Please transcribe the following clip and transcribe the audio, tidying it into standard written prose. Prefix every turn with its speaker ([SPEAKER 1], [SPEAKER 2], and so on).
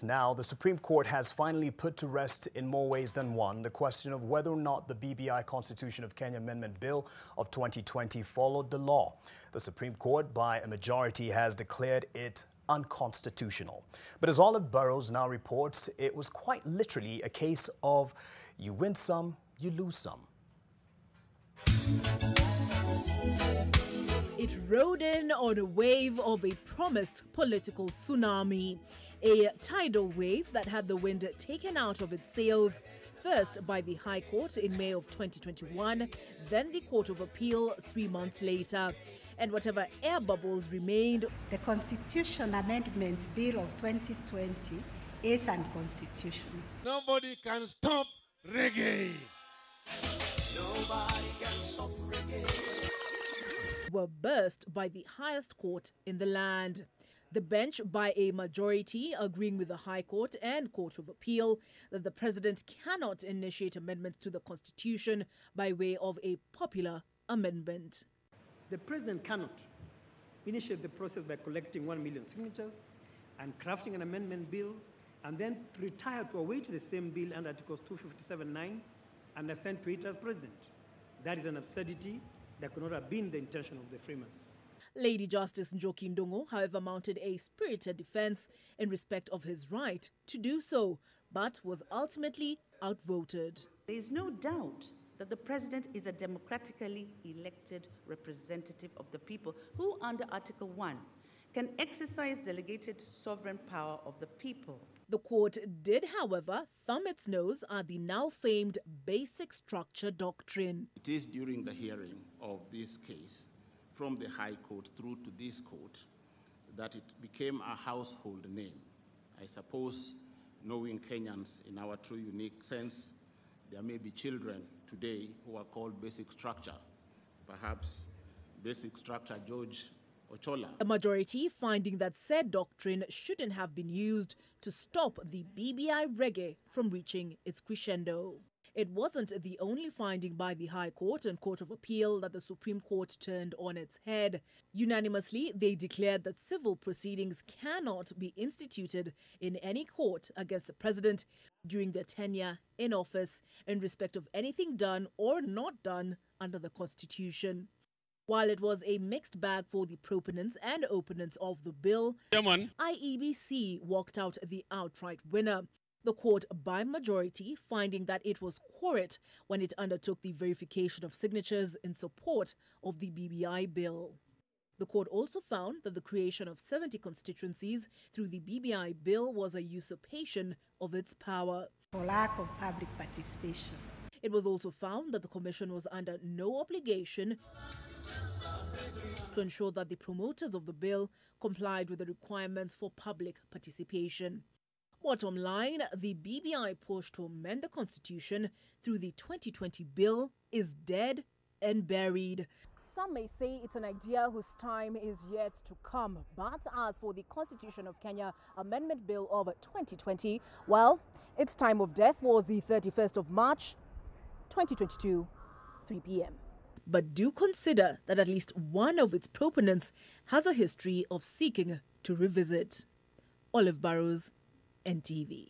[SPEAKER 1] Now, the Supreme Court has finally put to rest in more ways than one the question of whether or not the BBI Constitution of Kenya Amendment Bill of 2020 followed the law. The Supreme Court, by a majority, has declared it unconstitutional. But as Olive Burrows now reports, it was quite literally a case of you win some, you lose some.
[SPEAKER 2] It rode in on a wave of a promised political tsunami. A tidal wave that had the wind taken out of its sails, first by the High Court in May of 2021, then the Court of Appeal 3 months later. And whatever air bubbles remained,
[SPEAKER 3] the Constitution Amendment Bill of 2020 is unconstitutional.
[SPEAKER 4] Nobody can stop reggae.
[SPEAKER 5] Nobody can stop reggae.
[SPEAKER 2] Were burst by the highest court in the land. The bench, by a majority, agreeing with the High Court and Court of Appeal that the president cannot initiate amendments to the Constitution by way of a popular amendment.
[SPEAKER 6] The president cannot initiate the process by collecting 1 million signatures and crafting an amendment bill and then retire to await the same bill under Articles 257(9) and assent to it as president. That is an absurdity that could not have been the intention of the framers.
[SPEAKER 2] Lady Justice Njoki Ndungu, however, mounted a spirited defense in respect of his right to do so, but was ultimately outvoted.
[SPEAKER 7] There is no doubt that the president is a democratically elected representative of the people who, under Article 1, can exercise delegated sovereign power of the people.
[SPEAKER 2] The court did, however, thumb its nose at the now famed basic structure doctrine.
[SPEAKER 8] It is during the hearing of this case from the High Court through to this court that it became a household name. I suppose, knowing Kenyans in our true unique sense, there may be children today who are called basic structure, perhaps basic structure George Ochola.
[SPEAKER 2] The majority finding that said doctrine shouldn't have been used to stop the BBI reggae from reaching its crescendo. It wasn't the only finding by the High Court and Court of Appeal that the Supreme Court turned on its head. Unanimously, they declared that civil proceedings cannot be instituted in any court against the president during their tenure in office in respect of anything done or not done under the Constitution. While it was a mixed bag for the proponents and opponents of the bill, IEBC walked out the outright winner. The court, by majority, finding that it was quorate when it undertook the verification of signatures in support of the BBI bill. The court also found that the creation of 70 constituencies through the BBI bill was a usurpation of its power.
[SPEAKER 3] For lack of public participation.
[SPEAKER 2] It was also found that the Commission was under no obligation to ensure that the promoters of the bill complied with the requirements for public participation. Bottom line, the BBI push to amend the Constitution through the 2020 bill is dead and buried. Some may say it's an idea whose time is yet to come. But as for the Constitution of Kenya Amendment Bill of 2020, well, its time of death was the 31st of March, 2022, 3 p.m. But do consider that at least one of its proponents has a history of seeking to revisit. Olive Burrows, NTV.